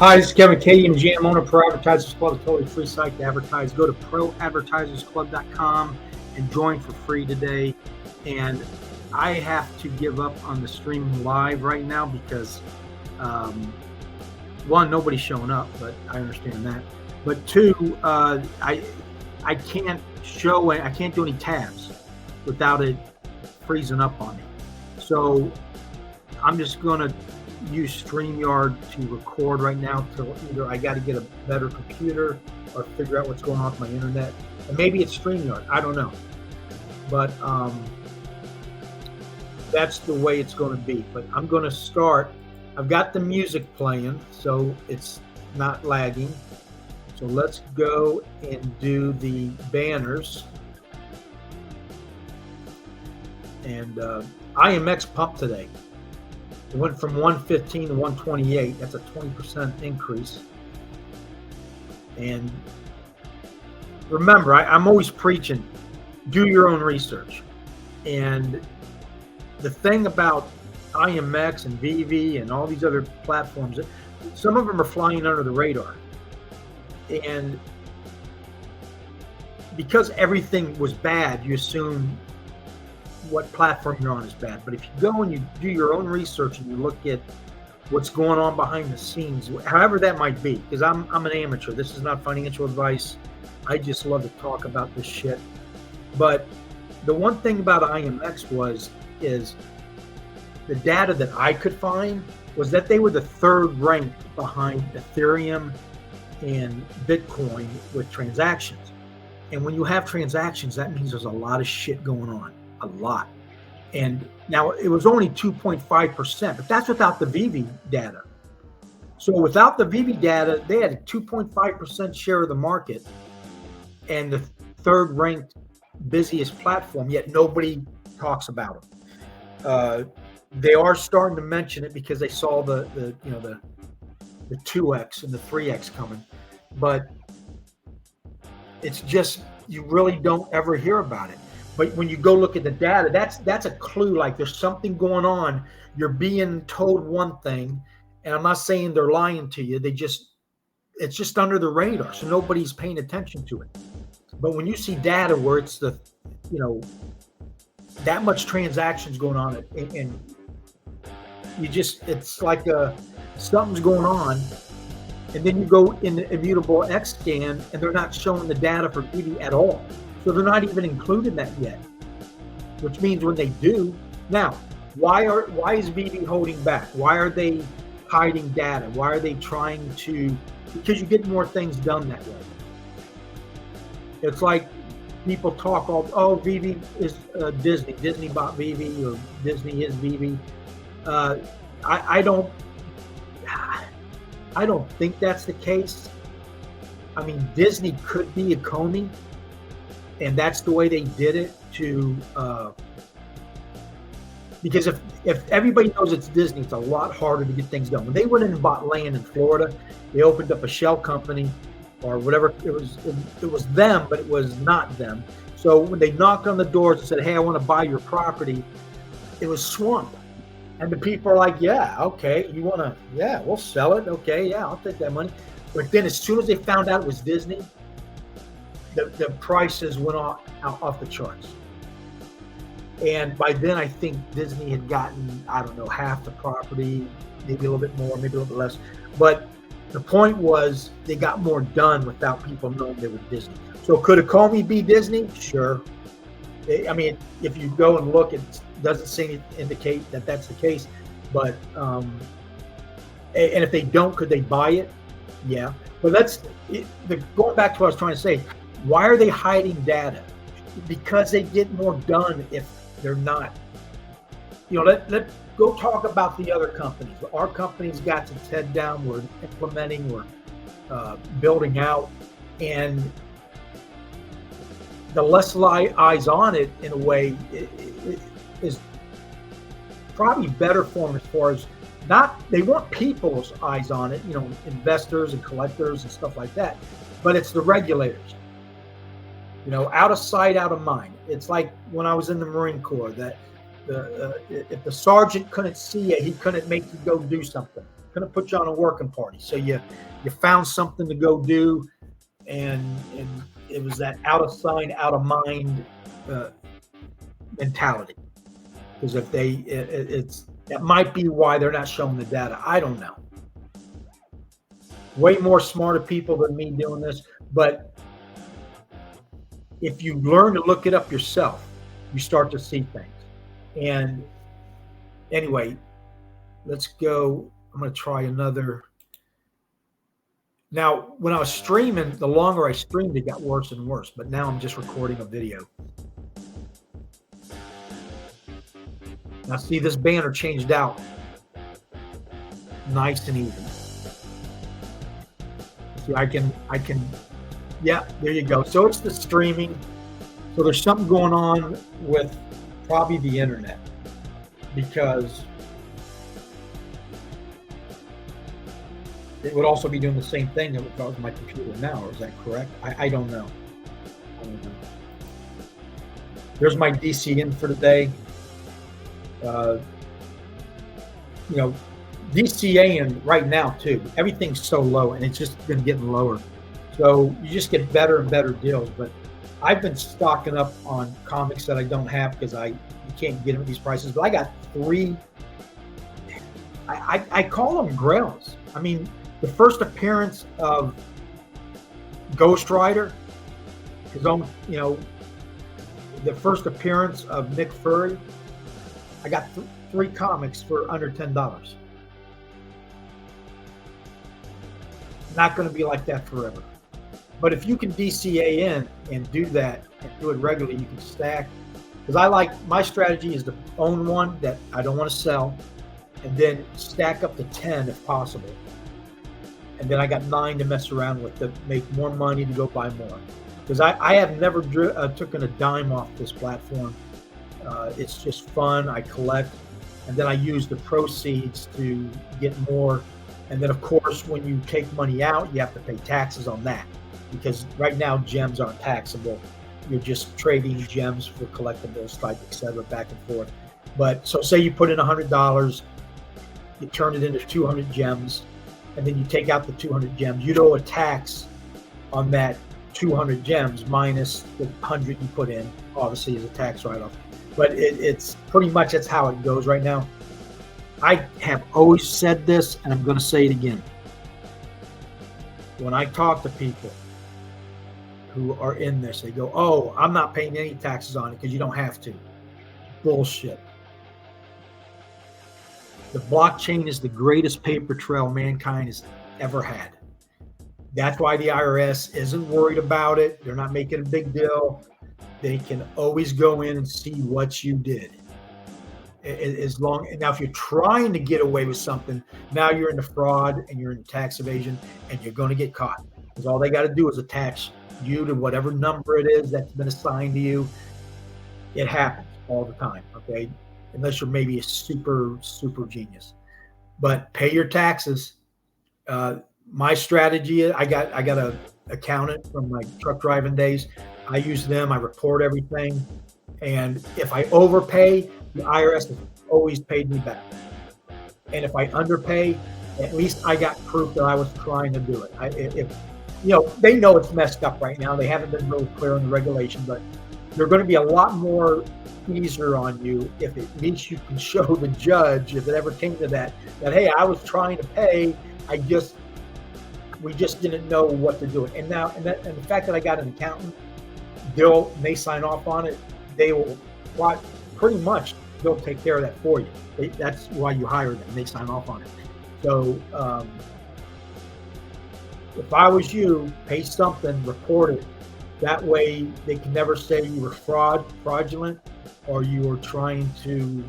Hi, this is Kevin Kgmjam, owner of Pro Advertisers Club, a totally free site to advertise. Go to proadvertisersclub.com and join for free today. And I have to give up on the streaming live right now because, one, nobody's showing up, but I understand that. But two, I can't I can't do any tabs without it freezing up on me. So I'm just going to use StreamYard to record right now till either I got to get a better computer or figure out what's going on with my internet. And maybe it's StreamYard. I don't know. But that's the way it's going to be. But I'm going to start. I've got the music playing, so it's not lagging. So let's go and do the banners. And IMX pumped today. It went from 115 to 128. That's a 20% increase. And remember, I'm always preaching, do your own research. And the thing about IMX and VV and all these other platforms, some of them are flying under the radar. And because everything was bad, you assume what platform you're on is bad. But if you go and you do your own research and you look at what's going on behind the scenes, however that might be, because I'm an amateur. This is not financial advice. I just love to talk about this shit. But the one thing about IMX is the data that I could find was that they were the third rank behind Ethereum and Bitcoin with transactions. And when you have transactions, that means there's a lot of shit going on. A lot. And now it was only 2.5%, but that's without the VV data. So without the VV data, they had a 2.5% share of the market and the third ranked busiest platform, yet nobody talks about them. They are starting to mention it because they saw the 2x and the 3x coming, but it's just, you really don't ever hear about it. But when you go look at the data, that's a clue. Like there's something going on. You're being told one thing, and I'm not saying they're lying to you. It's just under the radar, so nobody's paying attention to it. But when you see data where it's that much transactions going on, and it's like something's going on, and then you go in the immutable X scan, and they're not showing the data for VV at all. So they're not even included in that yet, which means when they do, now, why is VV holding back? Why are they hiding data? Why are they trying to? Because you get more things done that way. It's like people talk VV is Disney. Disney bought VV, or Disney is VV. I don't think that's the case. I mean, Disney could be a Comey. And that's the way they did it because if everybody knows it's Disney, it's a lot harder to get things done. When they went in and bought land in Florida, they opened up a shell company or whatever. It was them, but it was not them. So when they knocked on the doors and said, "Hey, I want to buy your property," it was swamp. And the people are like, "Yeah, okay, you want to? Yeah, we'll sell it. Okay, yeah, I'll take that money." But then as soon as they found out it was Disney, the prices went off the charts. And by then, I think Disney had gotten, I don't know, half the property, maybe a little bit more, maybe a little bit less. But the point was they got more done without people knowing they were Disney. So could a Comey be Disney? Sure. I mean, if you go and look, it doesn't indicate that that's the case. But, and if they don't, could they buy it? Yeah. But going back to what I was trying to say, why are they hiding data? Because they get more done if they're not. Let go talk about the other companies. Our company's got its head down. We're implementing. We're building out, and the less eyes on it, in a way, is probably better for them as far as they want people's eyes on it. Investors and collectors and stuff like that. But it's the regulators. Out of sight, out of mind. It's like when I was in the Marine Corps, that if the sergeant couldn't see it, he couldn't make you go do something. going to put you on a working party. So you found something to go do, and it was that out of sight, out of mind mentality. Because if it's that might be why they're not showing the data. I don't know. Way more smarter people than me doing this, but if you learn to look it up yourself, you start to see things. And anyway, let's go. I'm going to try another. Now, when I was streaming, the longer I streamed, it got worse and worse. But now I'm just recording a video. Now, see, this banner changed out nice and even. See, I can, yeah, there you go. So it's the streaming. So there's something going on with probably the internet, because it would also be doing the same thing if it was my computer now. Is that correct? I don't know. There's my DC in for today. You know, DCA right now too. Everything's so low, and it's just been getting lower. So you just get better and better deals. But I've been stocking up on comics that I don't have because you can't get them at these prices. But I got 3. I call them grails. I mean, the first appearance of Ghost Rider, his own, you know, the first appearance of Nick Fury. I got 3 comics for under $10. Not going to be like that forever. But if you can DCA in and do that and do it regularly, you can stack. Because my strategy is to own one that I don't want to sell, and then stack up to 10 if possible. And then I got 9 to mess around with to make more money to go buy more. Because I have never taken a dime off this platform. It's just fun. I collect, and then I use the proceeds to get more. And then, of course, when you take money out, you have to pay taxes on that, because right now gems aren't taxable. You're just trading gems for collectibles, type, etc., back and forth. But so say you put in $100, you turn it into 200 gems, and then you take out the 200 gems. You'd owe a tax on that 200 gems minus the 100 you put in, obviously, as a tax write-off. But it's pretty much, that's how it goes right now. I have always said this, and I'm going to say it again. When I talk to people who are in this, they go, "Oh, I'm not paying any taxes on it because you don't have to." Bullshit. The blockchain is the greatest paper trail mankind has ever had. That's why the IRS isn't worried about it. They're not making a big deal. They can always go in and see what you did. Now, if you're trying to get away with something, now you're into fraud and you're into tax evasion, and you're going to get caught. Because all they got to do is attach you to whatever number it is that's been assigned to you. It happens all the time, okay? Unless you're maybe a super genius. But pay your taxes. My strategy is I got a accountant from my truck driving days. I use them. I report everything. And if I overpay, the IRS has always paid me back. And if I underpay, at least I got proof that I was trying to do it. If you know, they know it's messed up right now. They haven't been really clear on the regulation, but they're going to be a lot more easier on you if at least you can show the judge, if it ever came to that hey, I was trying to pay, we just didn't know what to do. And now, and the fact that I got an accountant, they sign off on it. They will, pretty much, they'll take care of that for you. That's why you hire them. They sign off on it. So if I was you, pay something, report it. That way they can never say you were fraudulent, or you were trying to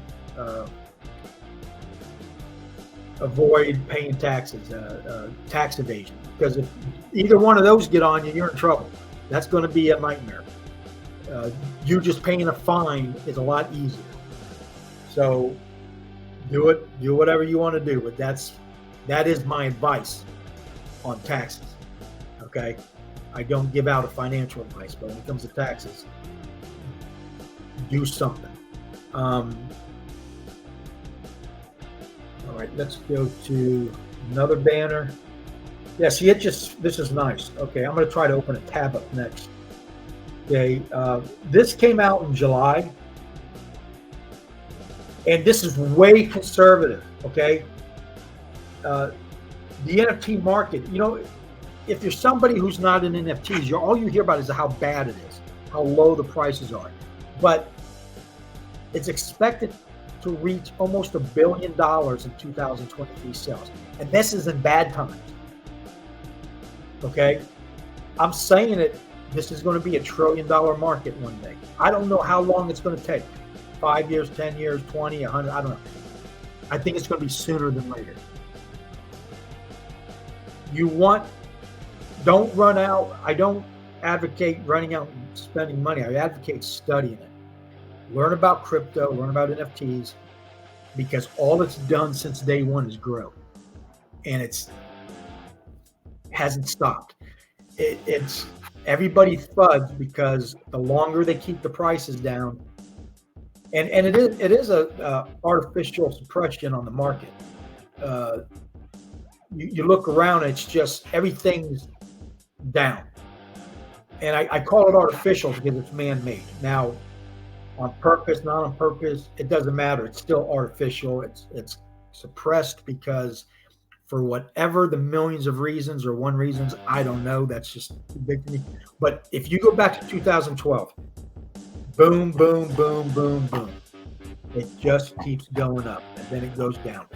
avoid paying taxes, tax evasion. Because if either one of those get on you, you're in trouble. That's going to be a nightmare. You just paying a fine is a lot easier. So do whatever you want to do, but that is my advice on taxes. Okay, I don't give out a financial advice, but when it comes to taxes, do something. All right, let's go to Another banner. Yeah, see, this is nice. Okay, I'm going to try to open a tab up next. Okay, this came out in July, and this is way conservative. Okay, the NFT market. If you're somebody who's not in NFTs, all you hear about is how bad it is, how low the prices are. But it's expected to reach almost $1 billion in 2023 sales, and this is in bad times. Okay, I'm saying it. This is going to be $1 trillion market one day. I don't know how long it's going to take. 5 years, 10 years, 20, 100. I don't know. I think it's going to be sooner than later. Don't run out. I don't advocate running out and spending money. I advocate studying it. Learn about crypto, learn about NFTs, because all it's done since day one is grow. And hasn't stopped. It's everybody FUDs because the longer they keep the prices down, and it is a artificial suppression on the market. You look around, it's just everything's down, and I call it artificial because it's man-made. Now, on purpose, not on purpose, it doesn't matter. It's still artificial. It's suppressed because, for whatever the millions of reasons or one reasons, I don't know. That's just too big for me. But if you go back to 2012, boom, boom, boom, boom, boom. It just keeps going up, and then it goes down.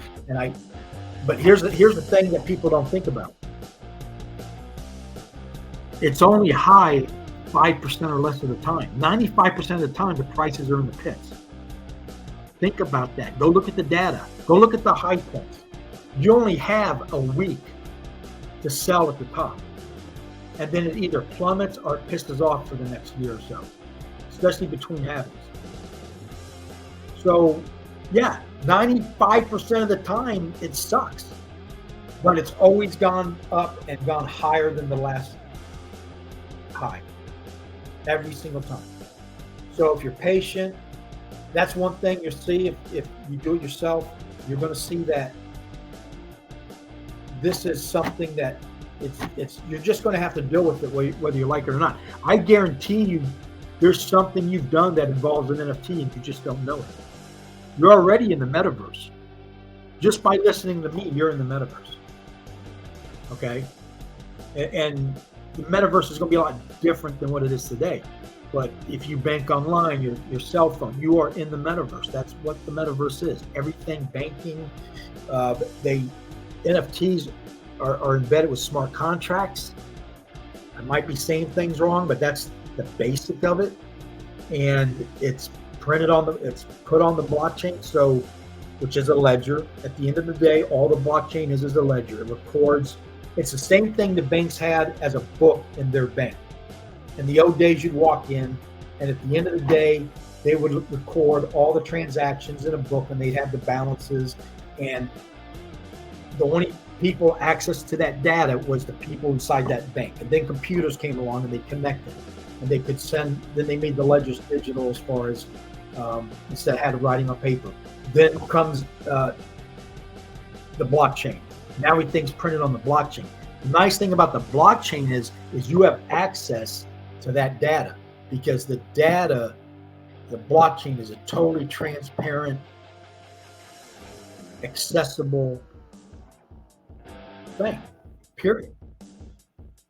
But here's the thing that people don't think about. It's only high 5% or less of the time. 95% of the time, the prices are in the pits. Think about that. Go look at the data. Go look at the high points. You only have a week to sell at the top. And then it either plummets or it pisses off for the next year or so, especially between halvings. So, yeah, 95% of the time it sucks, but it's always gone up and gone higher than the last high, every single time. So if you're patient, that's one thing you'll see. If you do it yourself, you're going to see that this is something that you're just going to have to deal with it whether you like it or not. I guarantee you there's something you've done that involves an NFT and you just don't know it. You're already in the metaverse. Just by listening to me, you're in the metaverse. Okay? And the metaverse is going to be a lot different than what it is today. But if you bank online, your cell phone, you are in the metaverse. That's what the metaverse is. Everything banking, NFTs are embedded with smart contracts. I might be saying things wrong, but that's the basic of it. And it's put on the blockchain, so which is a ledger. At the end of the day, all the blockchain is a ledger. It records. It's the same thing the banks had as a book in their bank. In the old days, you'd walk in, and at the end of the day, they would record all the transactions in a book, and they'd have the balances. And the only people access to that data was the people inside that bank. And then computers came along, and they connected, and they could send. Then they made the ledgers digital as far as instead of having writing on paper. Then comes the blockchain. Now everything's printed on the blockchain. The nice thing about the blockchain is you have access to that data, because the blockchain is a totally transparent, accessible thing, period.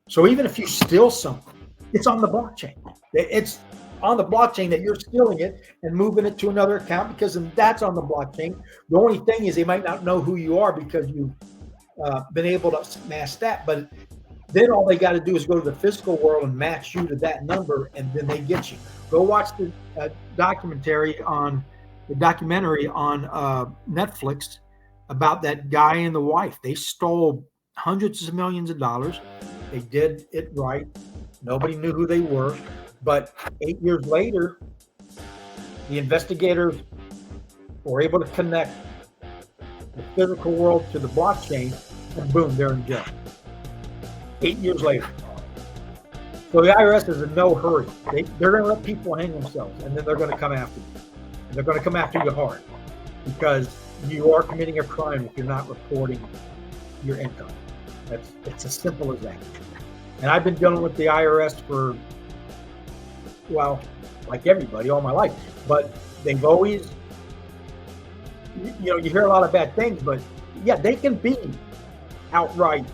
So even if you steal something, it's on the blockchain. It's on the blockchain that you're stealing it and moving it to another account, because that's on the blockchain. The only thing is they might not know who you are because you've been able to mask that, but then all they got to do is go to the physical world and match you to that number, and then they get you. Go watch the documentary on Netflix about that guy and the wife. They stole hundreds of millions of dollars. They did it right. Nobody knew who they were. But 8 years later, the investigators were able to connect the physical world to the blockchain, and boom, they're in jail. 8 years later. So the IRS is in no hurry. They're going to let people hang themselves, and then they're going to come after you. And they're going to come after you hard, because you are committing a crime if you're not reporting your income. It's as simple as that. And I've been dealing with the IRS for, well, like everybody, all my life. But they've always, you hear a lot of bad things, but yeah, they can be outright,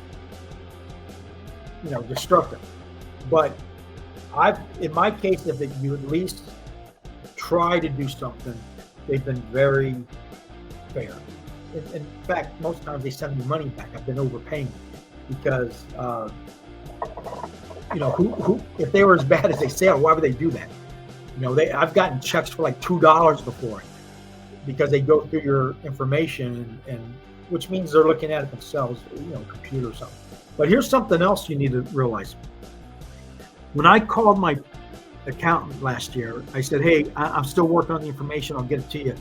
destructive. But in my case, if you at least try to do something, they've been very fair. In fact, most times they send me money back. I've been overpaying because, who if they were as bad as they say, why would they do that? I've gotten checks for like $2 before because they go through your information and which means they're looking at it themselves, computer or something. But here's something else you need to realize. When I called my accountant last year, I said, hey, I'm still working on the information. I'll get it to you.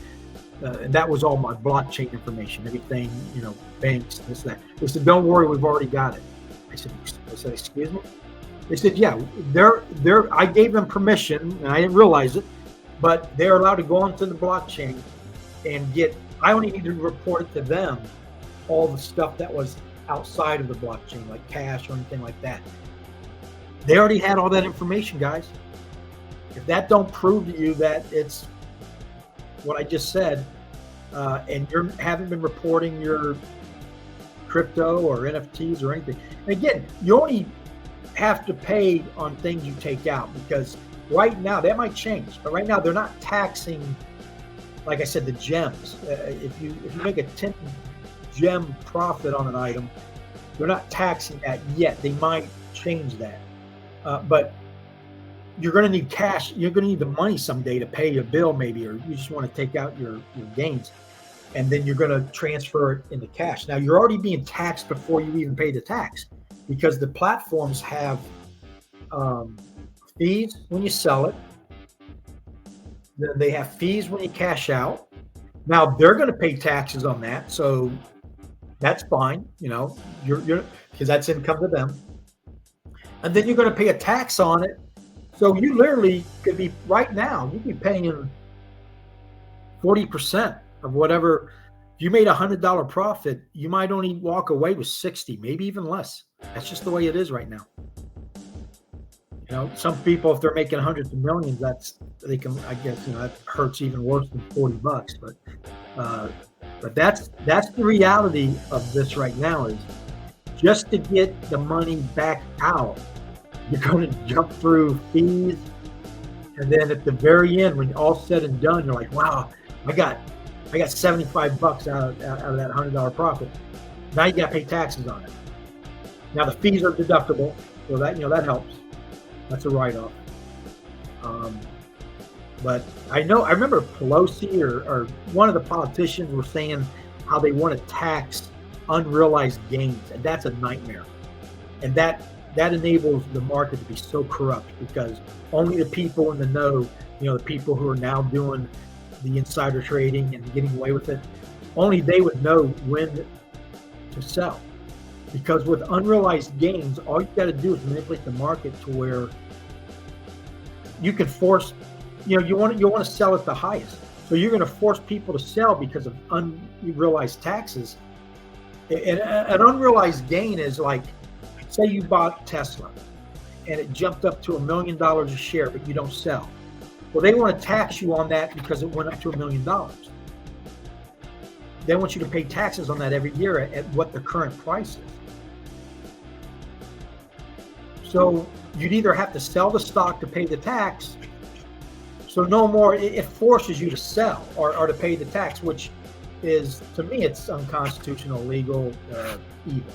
And that was all my blockchain information, everything, banks, this, that. They said, don't worry, we've already got it. I said, excuse me? They said, yeah, I gave them permission, and I didn't realize it, but they're allowed to go onto the blockchain and I only need to report it to them, all the stuff that was outside of the blockchain, like cash or anything like that. They already had all that information, guys. If that don't prove to you that it's what I just said, and you haven't been reporting your crypto or NFTs or anything. And again, you only have to pay on things you take out, because right now, that might change, but right now they're not taxing, like I said, the gems. If you make a 10 gem profit on an item, they're not taxing that yet. They might change that. But you're going to need cash. You're going to need the money someday to pay your bill, maybe, or you just want to take out your gains, and then you're going to transfer it into cash. Now, you're already being taxed before you even pay the tax, because the platforms have fees when you sell it. Then they have fees when you cash out. Now, they're going to pay taxes on that, so that's fine. You're because that's income to them. And then you're going to pay a tax on it. So you literally could be, right now, you'd be paying 40% of whatever. If you made $100 profit, you might only walk away with 60, maybe even less. That's just the way it is right now. Some people, if they're making hundreds of millions, they can, I guess, that hurts even worse than $40. But that's the reality of this right now, is just to get the money back out, you're going to jump through fees. And then at the very end, when all's said and done, you're like, wow, I got $75 out of that $100 profit. Now you got to pay taxes on it. Now the fees are deductible, so that that helps. That's a write-off. But I remember Pelosi or one of the politicians were saying how they want to tax unrealized gains, and that's a nightmare. And that enables the market to be so corrupt, because only the people in the know, the people who are now doing the insider trading and getting away with it, only they would know when to sell. Because with unrealized gains, all you got to do is manipulate the market to where you can force, you want to sell at the highest. So you're going to force people to sell because of unrealized taxes. And an unrealized gain is like, say you bought Tesla and it jumped up to $1 million a share, but you don't sell. Well, they want to tax you on that because it went up to $1 million. They want you to pay taxes on that every year at what the current price is. So you'd either have to sell the stock to pay the tax. So no more, it forces you to sell or to pay the tax, which is, to me, it's unconstitutional, illegal, evil.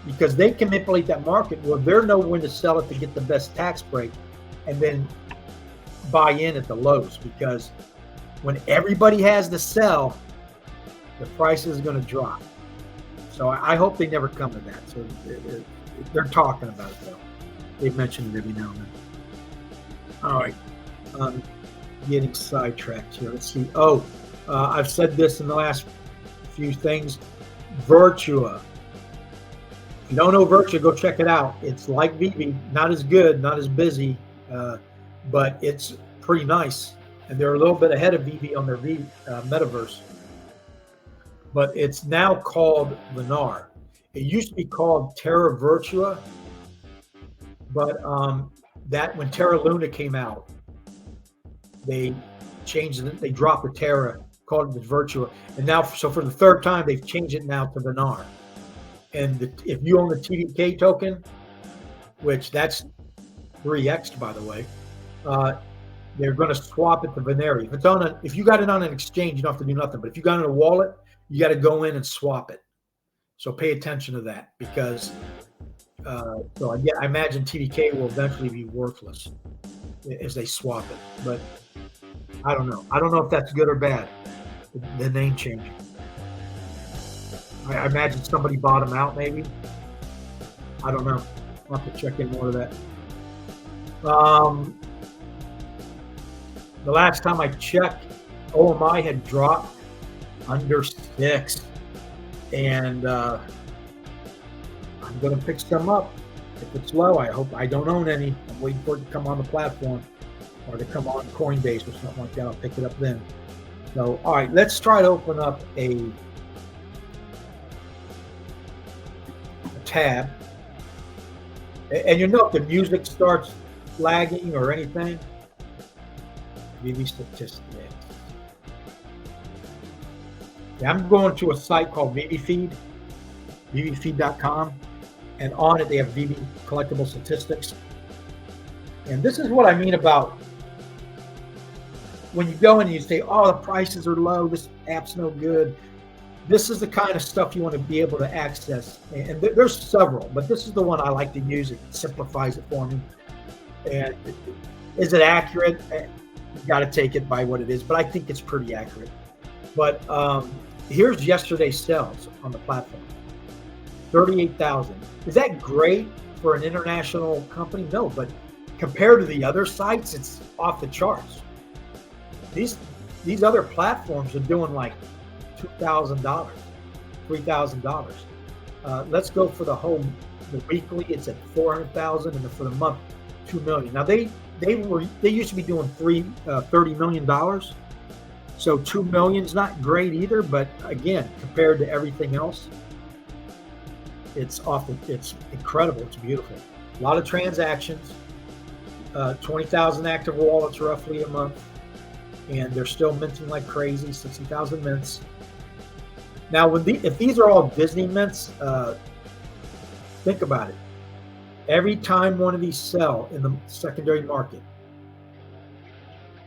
Because they can manipulate that market. Well, they know when to sell it to get the best tax break, and then buy in at the lows. Because when everybody has to sell, the price is going to drop. So I hope they never come to that. So they're talking about it, though. They've mentioned it every now and then. All right. Getting sidetracked here. Let's see. I've said this in the last few things. Virtua. If you don't know Virtua, go check it out. It's like Vivi, not as good, not as busy, but it's pretty nice. And they're a little bit ahead of Vivi on their metaverse. but it's now called Venar. It used to be called Terra Virtua, but that when Terra Luna came out, they changed it. They dropped the Terra, called it the Virtua, and now, so for the third time, they've changed it now to Venar. And if you own the TDK token, which that's 3x by the way, they're going to swap it to Venari. If you got it on an exchange, you don't have to do nothing. But if you got it in a wallet, you got to go in and swap it. So pay attention to that, because I imagine TDK will eventually be worthless as they swap it. But I don't know. I don't know if that's good or bad, the name changing. I imagine somebody bought them out, maybe. I don't know. I'll have to check in more of that. The last time I checked, OMI had dropped under 6. And I'm going to pick some up. If it's low, I don't own any. I'm waiting for it to come on the platform or to come on Coinbase or something like that. I'll pick it up then. So, all right, let's try to open up a tab. And you know, if the music starts lagging or anything, VV statistics. Yeah, I'm going to a site called VVFeed, VVFeed.com, and on it they have VV collectible statistics. And this is what I mean about when you go in and you say, oh, the prices are low, this app's no good. This is the kind of stuff you want to be able to access. And there's several, but this is the one I like to use. It simplifies it for me. And is it accurate? You got to take it by what it is, but I think it's pretty accurate. But here's yesterday's sales on the platform. 38,000. Is that great for an international company? No, but compared to the other sites, it's off the charts. These other platforms are doing like $2,000, $3,000. Let's go for the weekly. It's at 400,000, and for the month, 2 million. Now they used to be doing $30 million. So 2 million is not great either, but again, compared to everything else, it's incredible. It's beautiful. A lot of transactions, 20,000 active wallets roughly a month, and they're still minting like crazy, 60,000 mints. Now, if these are all Disney mints, think about it. Every time one of these sell in the secondary market,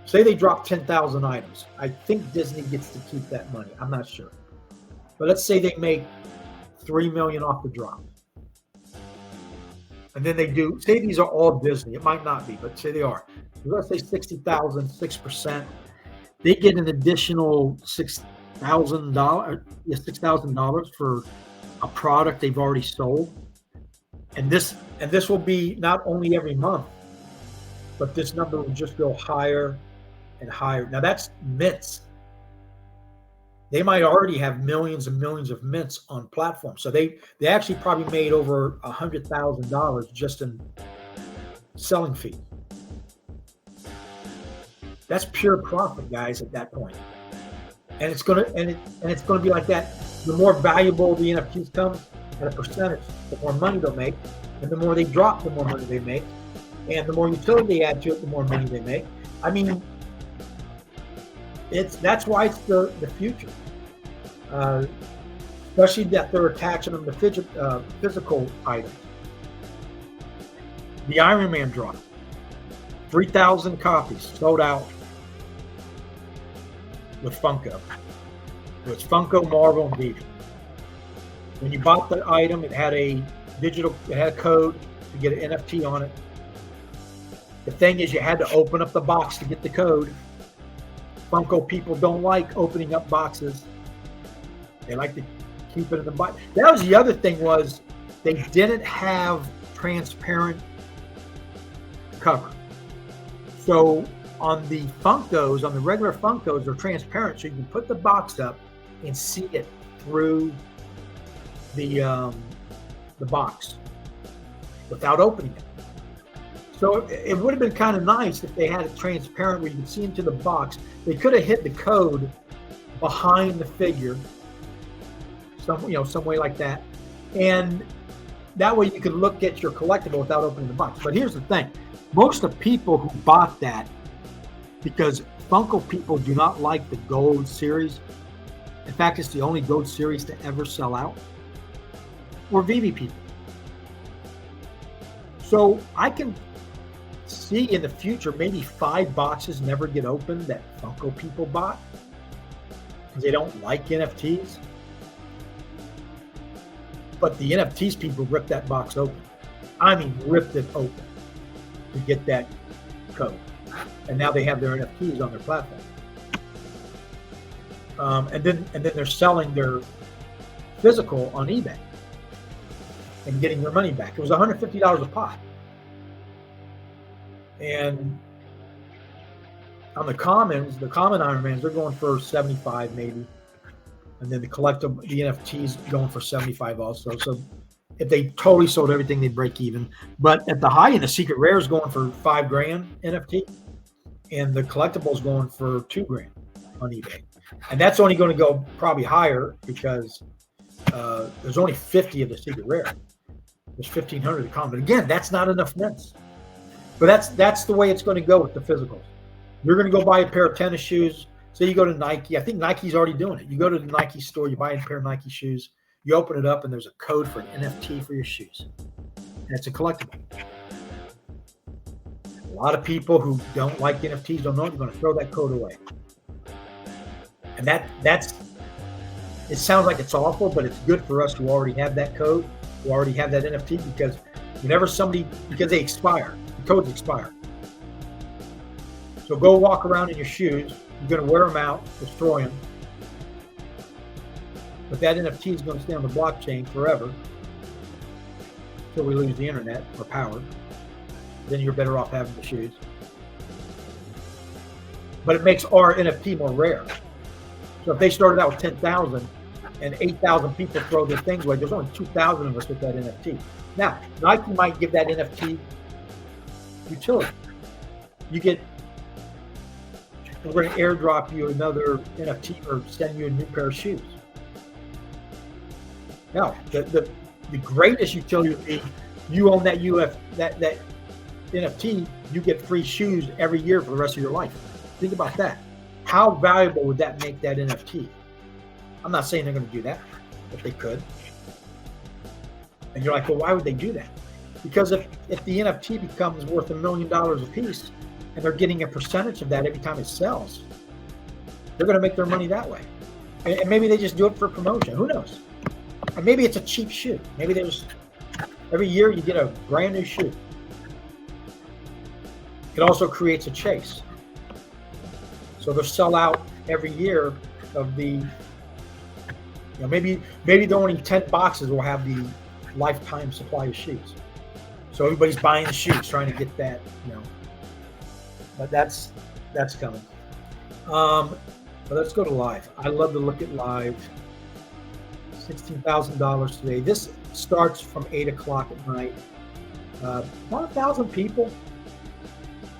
say they drop 10,000 items, I think Disney gets to keep that money. I'm not sure. But let's say they make 3 million off the drop. And then they say these are all Disney. It might not be, but say they are. Let's say 60,000, 6%. They get an additional $6,000 for a product they've already sold. And this will be not only every month, but this number will just go higher and higher. Now that's mints. They might already have millions and millions of mints on platforms. So they actually probably made over $100,000 just in selling fees. That's pure profit, guys, at that point. And it's gonna be like that. The more valuable the NFTs come at a percentage, the more money they'll make. And the more they drop, the more money they make. And the more utility they add to it, the more money they make. I mean, that's why it's the future. Especially that they're attaching them to physical items. The Iron Man drop, 3,000 copies sold out with Funko. It was Funko, Marvel, and Vivi. When you bought the item, it had a code to get an NFT on it. The thing is, you had to open up the box to get the code. Funko people don't like opening up boxes. They like to keep it in the box. That was the other thing, was they didn't have transparent cover. So on the Funkos, on the regular Funkos, they're transparent, so you can put the box up and see it through the box without opening it. So it would have been kind of nice if they had it transparent where you could see into the box. They could have hit the code behind the figure some way like that, and that way you can look at your collectible without opening the box. But here's the thing: most of the people who bought that, because Funko people do not like the gold series. In fact, it's the only gold series to ever sell out. Or VV people. So I can see in the future maybe 5 boxes never get opened that Funko people bought because they don't like NFTs. But the NFTs people ripped that box open. I mean, ripped it open to get that code. And now they have their NFTs on their platform. And then they're selling their physical on eBay and getting their money back. It was $150 a pop. And on the commons, the common Iron Mans, they're going for 75 maybe. And then the NFTs going for 75 also. So if they totally sold everything, they'd break even. But at the high end, the secret rare is going for $5,000 NFT, and the collectibles going for $2,000 on eBay. And that's only going to go probably higher because there's only 50 of the secret rare. There's 1,500 of the common. Again, that's not enough mints. But that's the way it's going to go with the physicals. You're going to go buy a pair of tennis shoes. Say you go to Nike. I think Nike's already doing it. You go to the Nike store, you buy a pair of Nike shoes, you open it up, and there's a code for an NFT for your shoes. And it's a collectible. A lot of people who don't like NFTs don't know it, you're going to throw that code away. And that's it sounds like it's awful, but it's good for us who already have that code, who already have that NFT, because whenever because they expire, the codes expire. So go walk around in your shoes. You're going to wear them out, destroy them. But that NFT is going to stay on the blockchain forever until we lose the internet or power. Then you're better off having the shoes. But it makes our NFT more rare. So if they started out with 10,000 and 8,000 people throw their things away, there's only 2,000 of us with that NFT. Now, Nike might give that NFT utility. We're going to airdrop you another NFT or send you a new pair of shoes. Now, the greatest utility would be you own that that NFT, you get free shoes every year for the rest of your life. Think about that. How valuable would that make that NFT? I'm not saying they're going to do that, but they could. And you're like, well, why would they do that? Because if the NFT becomes worth $1 million a piece, and they're getting a percentage of that every time it sells, they're going to make their money that way. And maybe they just do it for promotion. Who knows? Or maybe it's a cheap shoe. Maybe every year you get a brand new shoe. It also creates a chase. So they'll sell out every year of maybe the only 10 boxes will have the lifetime supply of shoes. So everybody's buying the shoes, trying to get that, But that's coming. But let's go to live. I love to look at live. $16,000 today. This starts from 8 o'clock at night. About 1,000 people.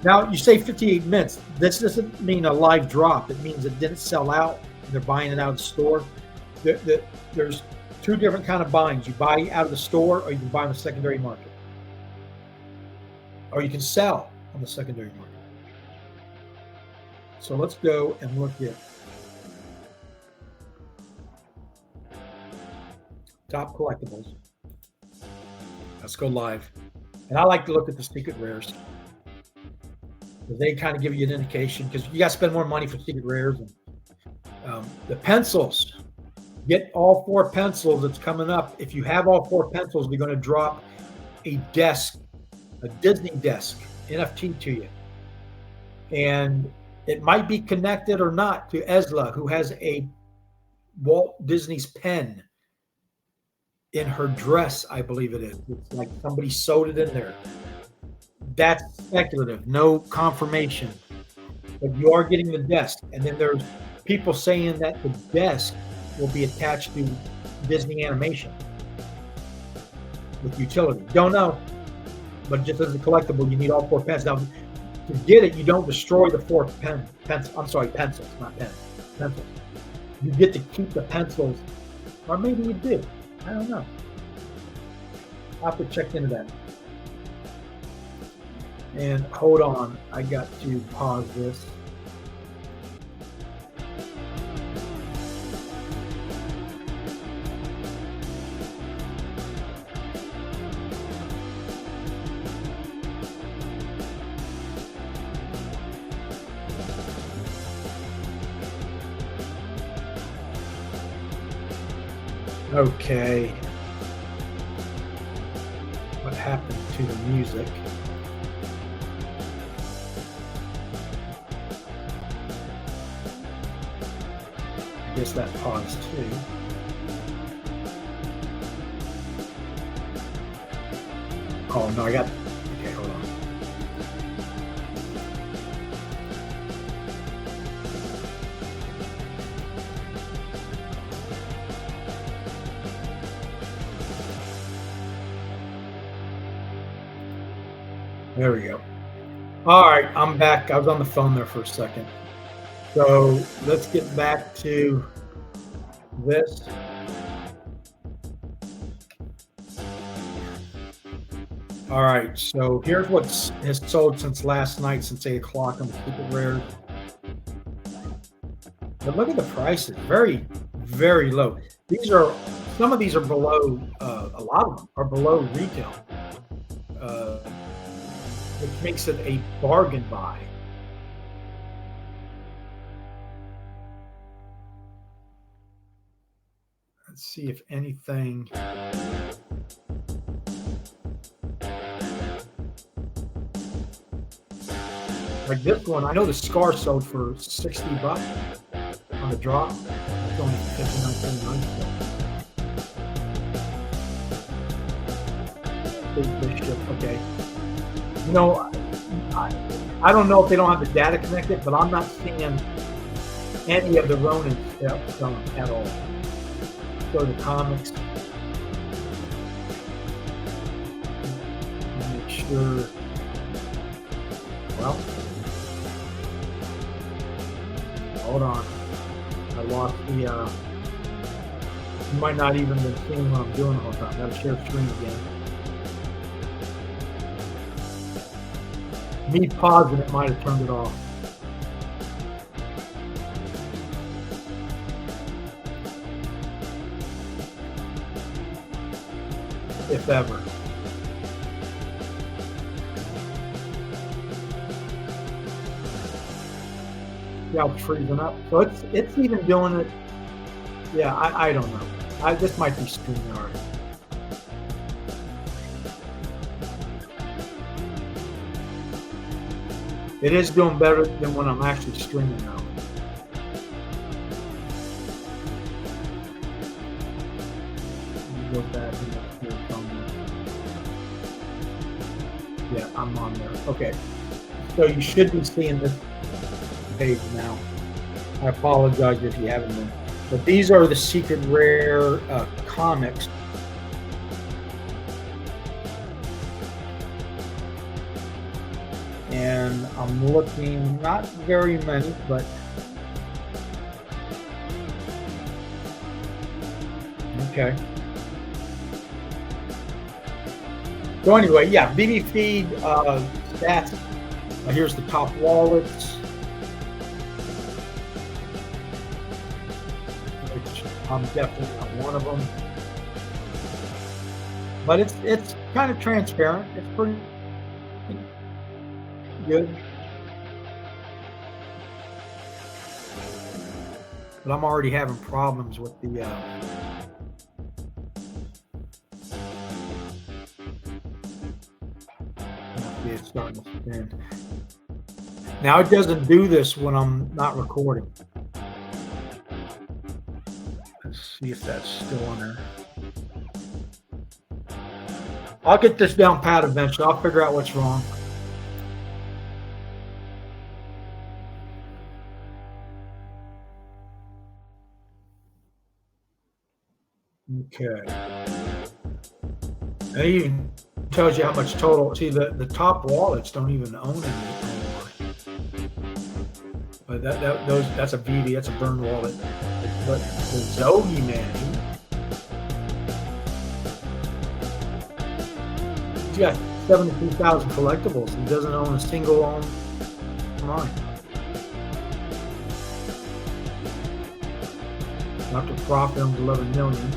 Now you say 58 minutes. This doesn't mean a live drop. It means it didn't sell out. They're buying it out of the store. There's 2 different kind of buyings. You buy out of the store, or you can buy on the secondary market, or you can sell on the secondary market. So let's go and look at top collectibles. Let's go live. And I like to look at the secret rares, because they kind of give you an indication, because you got to spend more money for secret rares. And the pencils, get all 4 pencils. It's coming up. If you have all 4 pencils, they're going to drop a Disney desk NFT to you. And it might be connected or not to Esla, who has a Walt Disney's pen in her dress, I believe it is. It's like somebody sewed it in there. That's speculative, no confirmation. But you are getting the desk. And then there's people saying that the desk will be attached to Disney animation with utility. Don't know. But just as a collectible, you need all 4 pens. Now, to get it, you don't destroy the 4 pencils, not pens, pencils. You get to keep the pencils Or maybe you did. I don't know. I'll have to check into that. And hold on, I got to pause this. Okay. What happened to the music? I guess that paused too. Oh no, I got. Okay, hold on. There we go. All right, I'm back. I was on the phone there for a second. So let's get back to this. All right, so here's what has sold since last night, since 8 o'clock on the Secret Rare. But look at the prices, very, very low. Some of these are below, a lot of them are below retail, uh, which makes it a bargain buy. Let's see if anything. Like this one, I know the Scar sold for $60 on the drop. It's only $59.79. Bishop, okay. You know, I don't know if they don't have the data connected, but I'm not seeing any of the Ronin stuff selling at all. Go to the comics. Make sure. Well, hold on. I lost the. You might not even been seeing what I'm doing the whole time. Gotta share screen again. Me pausing it might have turned it off. If ever. Yeah, it's freezing up. So it's even doing it. Yeah, I don't know. This might be StreamYard. It is doing better than when I'm actually streaming now. Go back and yeah, I'm on there. Okay. So you should be seeing this page now. I apologize if you haven't been. But these are the Secret Rare comics. And I'm looking, not very many, but okay. So anyway, yeah, BB Feed stats. Here's the top wallets, which I'm definitely not one of them. But it's kind of transparent. It's pretty good. But I'm already having problems with the it's starting to spin. Now it doesn't do this when I'm not recording. Let's see if that's still on there. I'll get this down pat eventually. I'll figure out what's wrong. Okay. And it even tells you how much total. See, the top wallets don't even own any anymore. But that's a BD, that's a burn wallet. But the Kgmjam, He's got 73,000 collectibles. He doesn't own a single mine. Dr. Profit owns 11 million.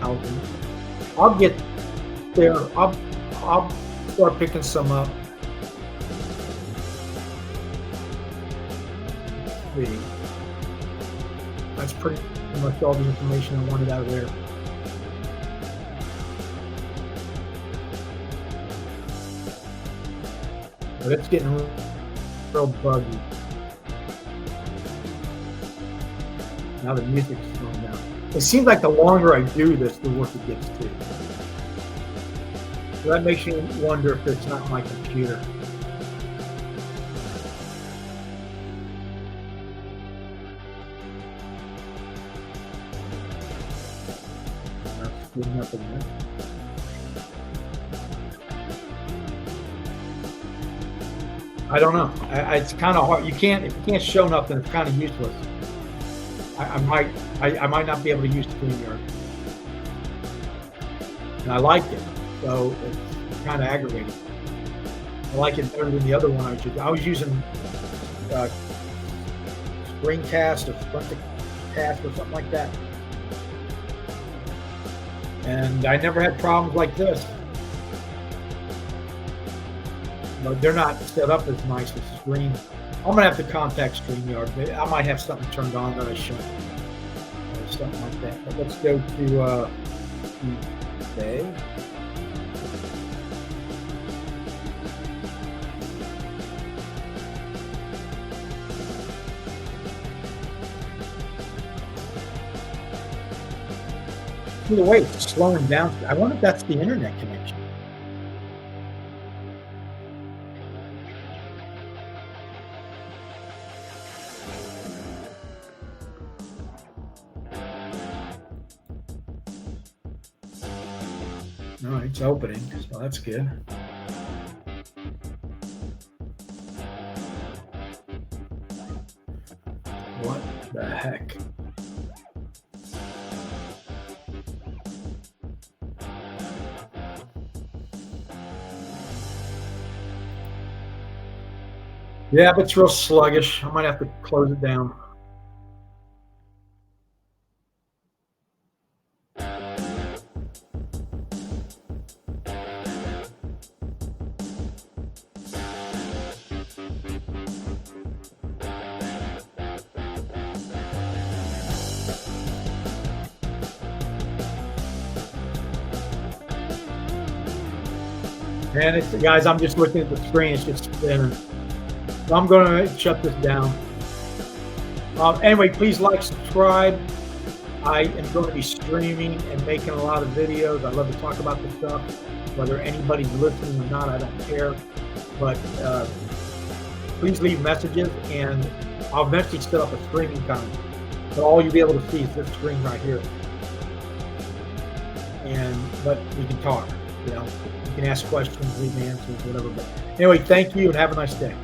I'll get there. I'll start picking some up. Let's see. That's pretty much all the information I wanted out of there. But it's getting real buggy. Now the music's slowing down. It seems like the longer I do this, the worse it gets too. So that makes you wonder if it's not my computer. That's good enough in there. I don't know. It's kind of hard. If you can't show nothing, it's kind of useless. I might not be able to use Kgmjam, and I like it, so it's kind of aggravating. I like it better than the other one I was using Screencast or Screencast or something like that, and I never had problems like this. But they're not set up as nice as Screen. I'm gonna have to contact StreamYard. I might have something turned on that I shouldn't, or something like that. But let's go to today. Either way, it's slowing down. I wonder if that's the internet connection. All right, it's opening, so that's good. What the heck? Yeah, but it's real sluggish. I might have to close it down. And guys, I'm just looking at the screen. It's just spinning. So I'm going to shut this down. Anyway, please like, subscribe. I am going to be streaming and making a lot of videos. I love to talk about this stuff. Whether anybody's listening or not, I don't care. But please leave messages, and I'll eventually set up a streaming time. So all you'll be able to see is this screen right here. But we can talk. You know, you can ask questions, leave answers, whatever. But anyway, thank you and have a nice day.